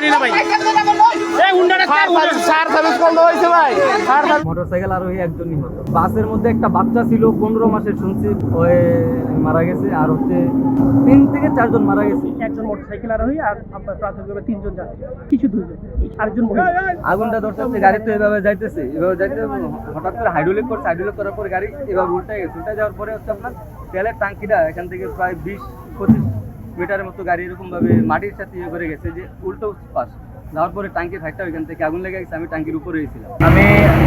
জানি না ভাই এই হুন্ডাটা সার সার্ভিস কল হইছে ভাই মোটরসাইকেল আরোহী একজন নিহত। বাসের মধ্যে একটা বাচ্চা ছিল 15 মাসের, শুনছি ওই মারা গেছে, আর হচ্ছে 3 থেকে 4 জন মারা গেছে। একজন মোটরসাইকেল আরোহী আর আপনার প্রাথমিকভাবে 3 জন যাত্রী, কিছু 2 জন, আরেকজন মহিলা। আগুনটা ধরতে হচ্ছে গাড়ি তো এভাবে যাইতেছে, হঠাৎ করে হাইড্রোলিক করছে, হাইড্রোলিক করার পরে গাড়ি এভাবে উল্টায় গেছে। উল্টা যাওয়ার পরে হচ্ছে আপনার তেলের টাঙ্কিটা এখান থেকে প্রায় 20-25 মিটারের মতো গাড়ি এরকম ভাবে মাটির সাথে ইয়ে করে গেছে, যে উল্টো পাশ যাওয়ার পরে টাঙ্কি থাকতে ওইখান থেকে আগুন লেগে গেছে। আমি টাঙ্কির উপরে ছিলাম, আমি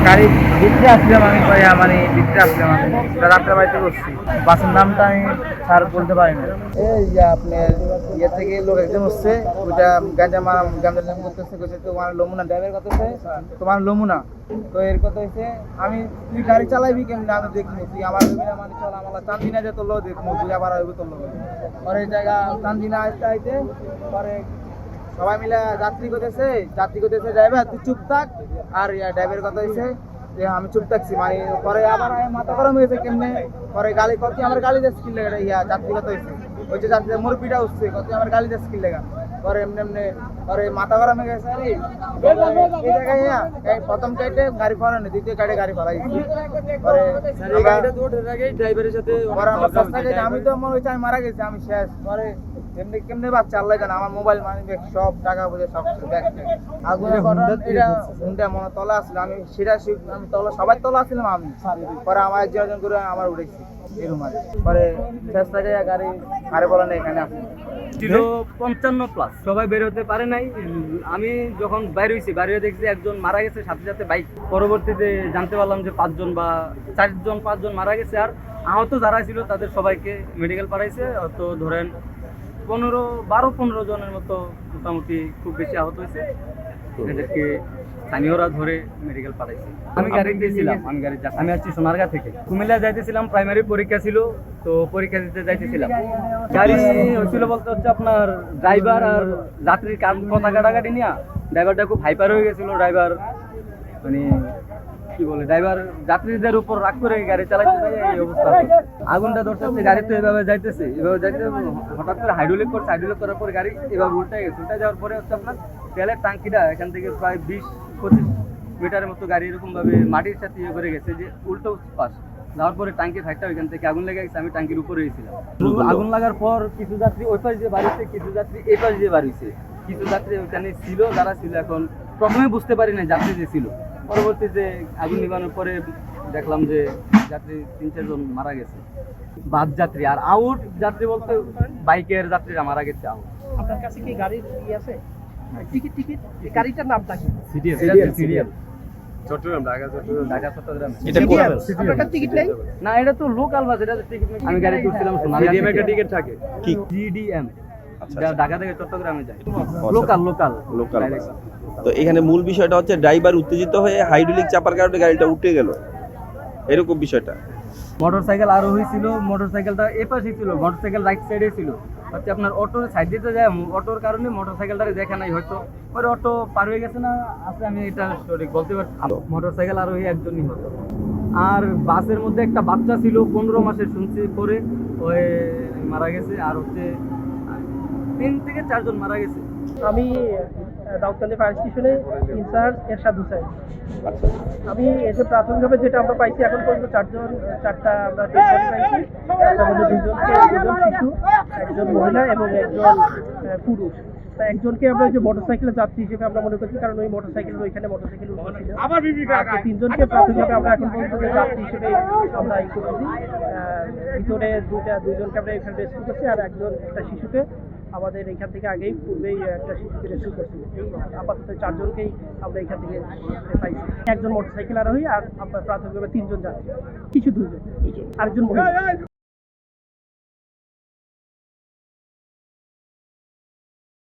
গাড়ি ভিতরে আসলাম, আমি মানে ভিতরে আসলাম, আমি রাত্রে বাড়িতে বসছি। বাসের নামটা আমি স্যার বলতে পারি না। এই যে আপনার ইয়ে থেকে লোক একজন হচ্ছে, ওইটা গাঁজা করতেছে, কইছে তোমার লমুনা ড্রাইভার করতেছে, তোমার লমুনা। তো এর কথা হচ্ছে আমি, তুই গাড়ি চালাইবি কেমন আমি দেখবো, তুই আমার মানে চল আমার চান্দিনা যে তোর দেখবো, তুই আবার হইব তোর লোক। পরে এই জায়গা চান্দিনা আসতে আইতে পরে সবাই মিলে যাত্রী করতেছে ড্রাইভার তুই চুপ থাক। আর ড্রাইভারের কথা হয়েছে যে আমি চুপ থাকছি, মানে পরে আবার মাথা গরম হয়েছে কেমনে, পরে গালি কত আমার গালি দিয়ে স্কিল লেগে যাত্রী কথা হয়েছে, ওই যে যাত্রী মুরব্বিটা উঠছে কত আমার গালি দিয়ে স্কিল লেগা, পরে এমনি পরে মাথা গরম হয়ে গেছে। আরে এই জায়গায় প্রথম গাড়িতে গাড়ি ফরানো, দ্বিতীয় গাড়ি ফরাইছি। পরে ড্রাইভারের সাথে আমি তো মনে হচ্ছে আমি মারা গেছি, আমি শেষ। পরে কেমনে বাচ্চা আল্লাহ জানে, আমার মোবাইল মানি ব্যাগ সব টাকা পয়সা সব ব্যাগ আগুনের হুন্ডা মনে তলা আসছিল, আমি সেটা আমি তলা সবাই তলা আসছিলাম আমি। পরে আমার একজন করে আমার উঠেছি এরকম আছে। পরে শেষ থেকে গাড়ি আরে বলে না এখানে আসি ছিল 55+। সবাই বের হতে পারে নাই। আমি যখন বাইরে হয়েছি, বাইরে দেখছি একজন মারা গেছে, সাথে সাথে বাইক। পরবর্তীতে জানতে পারলাম যে 5 জন বা 4 জন মারা গেছে, আর আহত যারা ছিল তাদের সবাইকে মেডিকেল পাঠাইছে। তো ধরেন 12-15 জনের মতো মোটামুটি খুব বেশি আহত হয়েছে, এদেরকে স্থানীয়রা ধরে মেডিকেল পাঠাইছে। আমি গাড়িতে ছিলাম, আমি আসছি সোনারগাঁ থেকে কুমিল্লা যাইতেছিলাম, প্রাইমারি পরীক্ষা ছিল, তো পরীক্ষা দিতে যাইতেছিলাম। গাড়ি হয়েছিল বলতে হচ্ছে আপনার ড্রাইভার আর যাত্রীর কথা কাটাকাটি নিয়ে ড্রাইভারটা খুব হাইপার হয়ে গেছিল। ড্রাইভার মানে কি বলে, ড্রাইভার যাত্রীদের উপর রাগ করে গাড়ি চালাইতে যায়, এই অবস্থা। আগুনটা ধরতে হচ্ছে গাড়ি তো এভাবে যাইতেছে, হঠাৎ করে হাইড্রোলিক করছে, হাইড্রোলিক করার পরে গাড়ি এভাবে উল্টায় গেছে। উল্টা যাওয়ার পরে হচ্ছে আপনার তেলের টাঙ্কিটা এখান থেকে প্রায় 20-25 মিটারের মতো গাড়ি এরকম ভাবে মাটির সাথে ইয়ে করে গেছে, যে উল্টো পাশ যাওয়ার পরে টাঙ্কি থাকতে ওইখান থেকে আগুন লেগে গেছে। আমি টাঙ্কির উপরে ছিলাম। আগুন লাগার পর কিছু যাত্রী ওই পাশ দিয়ে বাড়িছে, কিছু যাত্রী এই পাশ দিয়ে বাড়িছে, কিছু যাত্রী ওইখানে ছিল, যারা ছিল এখন প্রথমে বুঝতে পারি না যাত্রী যে ছিল। পরবর্তীতে আগুন নিবানোর পরে দেখলাম যে যাত্রী 3-4 জন মারা গেছে, বাস যাত্রী। আর আউট যাত্রী বলতে বাইকের যাত্রীরা মারা গেছে আউট। আপনার কাছে কি গাড়ির ই আছে, টিকিট গাড়িটার নামটা কি? সিরিয়াল চট্টগ্রাম ঢাকা চট্টগ্রাম। এটা আপনার কাছে টিকিট নেই? না, এটা তো লোকাল বাস, এটা টিকিট নেই। আমি গাড়ি তুলছিলাম মিডিয়াম একটা টিকিট থাকে কি জিডিএম, ঢাকা থেকে চট্টগ্রামে যায়, লোকাল তো এখানে মূল বিষয়টা হচ্ছে ড্রাইভার উত্তেজিত হয়ে হাইড্রোলিক চাপার কারণে গাড়িটা উঠে গেল, এরকম বিষয়টা। মোটরসাইকেল আরোহী ছিল, মোটরসাইকেলটা এ পাশে ছিল, মোটরসাইকেল রাইট সাইডে ছিল। হচ্ছে আপনার অটোর সাইড দিতে যায়, অটোর কারণে মোটরসাইকেলটারে দেখা নাই, হয়তো পরে অটো পার হয়ে গেছে না আছে, আমি এটা সঠিক বলতে পারছি। মোটরসাইকেল আরোহী একজন নিহত, আর বাসের মধ্যে একটা বাচ্চা ছিল 15 মাসের, শুনছি পরে ওই মারা গেছে, আর হচ্ছে 3 থেকে 4 জন মারা গেছে। আমি দাউদকান্দি ফায়ার স্টেশনে ইনচার্জ এরশাদ হোসেন। আমি এসে প্রাথমিকভাবে যেটা আমরা পাইছি, এখন পর্যন্ত 4টা আমরা ডেড বডি পাইছি। তার মধ্যে 2জন শিশু, একজন মহিলা এবং একজন পুরুষ। তা একজনকে আমরা যে মোটরসাইকেলের যাত্রী হিসেবে আমরা মনে করছি, কারণ ওই মোটরসাইকেল ওইখানে মোটরসাইকেল ছিল। 3জনকে প্রাথমিকভাবে আমরা এখন পর্যন্ত যাত্রী হিসেবে আমরা ই করেছি। ভিতরে 2জনকে আমরা এখানে রেস্কিউ করছি, আর একটা শিশুকে আমাদের এখান থেকে আগেই পূর্বেই একটা শিশুকে রেস্কিউ করছি। এই আপাতত 4জনকেই আমরা এখান থেকে পাইছি। একজন মোটরসাইকেল আরোহী আর প্রাথমিকভাবে 3 জন যাত্রী, কিছু 2 জন, আরেকজন মহিলা।